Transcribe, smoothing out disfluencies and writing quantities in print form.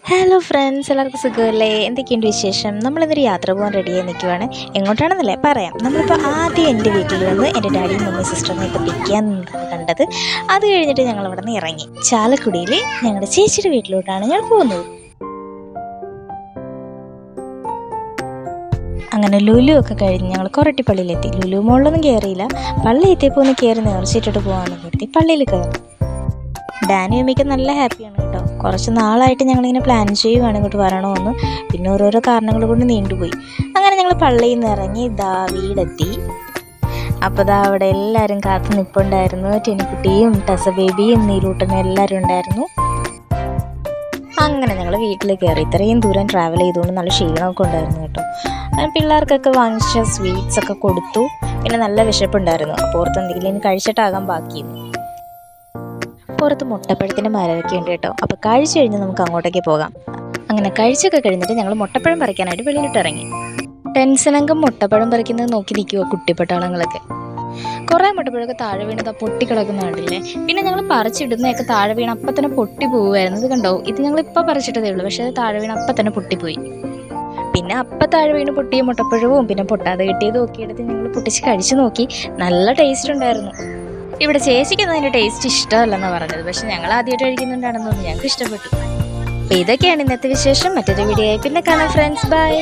Hello friends, എല്ലാവർക്കും സുഖമല്ലേ? എന്തൊക്കെയുണ്ട് വിശേഷം? നമ്മളിന്നൊരു യാത്ര പോകാൻ റെഡിയായി നിൽക്കുവാണ്. എങ്ങോട്ടാണെന്നല്ലേ പറയാം. നമ്മളിപ്പോൾ ആദ്യം എൻ്റെ വീട്ടിൽ നിന്ന് എൻ്റെ ഡാഡിയും മമ്മി സിസ്റ്ററിനെയൊക്കെ പിക്ക് ചെയ്യാൻ കണ്ടത്. അത് കഴിഞ്ഞിട്ട് ഞങ്ങൾ അവിടെ നിന്ന് ഇറങ്ങി ചാലക്കുടിയിൽ ഞങ്ങളുടെ ചേച്ചിയുടെ വീട്ടിലോട്ടാണ് ഞങ്ങൾ പോകുന്നത്. അങ്ങനെ ലുലു ഒക്കെ കഴിഞ്ഞ് ഞങ്ങൾ കൊരട്ടിപ്പള്ളിയിലെത്തി. ലുലു മോളിലൊന്നും കയറിയില്ല. പള്ളി എത്തിയപ്പോൾ ഒന്ന് കയറി നേർച്ചിട്ടിട്ട് പോകാമെന്ന് കരുതി പള്ളിയിൽ കയറി. ഡാനി അമ്മയ്ക്ക് നല്ല ഹാപ്പിയാണ് കേട്ടോ. കുറച്ച് നാളായിട്ട് ഞങ്ങളിങ്ങനെ പ്ലാൻ ചെയ്യുവാണ് ഇങ്ങോട്ട് വരണമെന്ന്. പിന്നെ ഓരോരോ കാരണങ്ങൾ കൊണ്ട് നീണ്ടുപോയി. അങ്ങനെ ഞങ്ങൾ പള്ളിയിൽ നിന്ന് ഇറങ്ങി വീടെത്തി. അപ്പോൾ അവിടെ എല്ലാവരും കാത്തു നിൽപ്പുണ്ടായിരുന്നു. ടെനിക്കുട്ടിയും ടസ ബേബിയും നീലൂട്ടനും എല്ലാവരും ഉണ്ടായിരുന്നു. അങ്ങനെ ഞങ്ങൾ വീട്ടിൽ കയറി. ഇത്രയും ദൂരം ട്രാവൽ ചെയ്തുകൊണ്ട് നല്ല ക്ഷീണമൊക്കെ ഉണ്ടായിരുന്നു കേട്ടോ. പിള്ളേർക്കൊക്കെ വാങ്ങിച്ച സ്വീറ്റ്സ് ഒക്കെ കൊടുത്തു. പിന്നെ നല്ല വിശപ്പുണ്ടായിരുന്നു. അപ്പോൾ ഓർത്ത് എന്തെങ്കിലും കഴിച്ചിട്ടാകാൻ ബാക്കിയിരുന്നു. പുറത്ത് മുട്ടപ്പഴത്തിൻ്റെ മരമൊക്കെ ഉണ്ട് കേട്ടോ. അപ്പോൾ കഴിച്ച് കഴിഞ്ഞ് നമുക്ക് അങ്ങോട്ടേക്ക് പോകാം. അങ്ങനെ കഴിച്ചൊക്കെ കഴിഞ്ഞിട്ട് ഞങ്ങൾ മുട്ടപ്പഴം പറിക്കാനായിട്ട് വെളിയിലിട്ട് ഇറങ്ങി. ടെൻഷനങ്കം മുട്ടപ്പഴം പറിക്കുന്നത് നോക്കി നിൽക്കുക കുട്ടിപ്പട്ടാളങ്ങളൊക്കെ. കുറേ മുട്ടപ്പഴമൊക്കെ താഴെ വീണത് പൊട്ടിക്കിടക്കുന്ന കണ്ടില്ലേ. പിന്നെ ഞങ്ങൾ പറിച്ചിടുന്നതൊക്കെ താഴെ വീണ് അപ്പം തന്നെ പൊട്ടി പോവുമായിരുന്നു. ഇത് കണ്ടോ, ഇത് ഞങ്ങളിപ്പോൾ പറിച്ചിട്ടതേ ഉള്ളൂ. പക്ഷേ അത് താഴെ വീണ് അപ്പം തന്നെ പൊട്ടിപ്പോയി. പിന്നെ അപ്പം താഴെ വീണ് പൊട്ടിയ മുട്ടപ്പഴവും പിന്നെ പൊട്ടാതെ കിട്ടിയതും ഒക്കെ എടുത്ത് ഞങ്ങൾ പൊട്ടിച്ച് കഴിച്ചു നോക്കി. നല്ല ടേസ്റ്റ് ഉണ്ടായിരുന്നു. ഇവിടെ ചേച്ചിക്കൊന്നും അതിൻ്റെ ടേസ്റ്റ് ഇഷ്ടമല്ലെന്ന് പറഞ്ഞത്. പക്ഷെ ഞങ്ങൾ ആദ്യമായിട്ട് കഴിക്കുന്നുണ്ടാണെന്ന് തോന്നുന്നു. ഞങ്ങൾക്ക് ഇഷ്ടപ്പെട്ടു. അപ്പോൾ ഇതൊക്കെയാണ് ഇന്നത്തെ വിശേഷം. മറ്റൊരു വീഡിയോ ആയി പിന്നെ കാണാം ഫ്രണ്ട്സ്. ബൈ.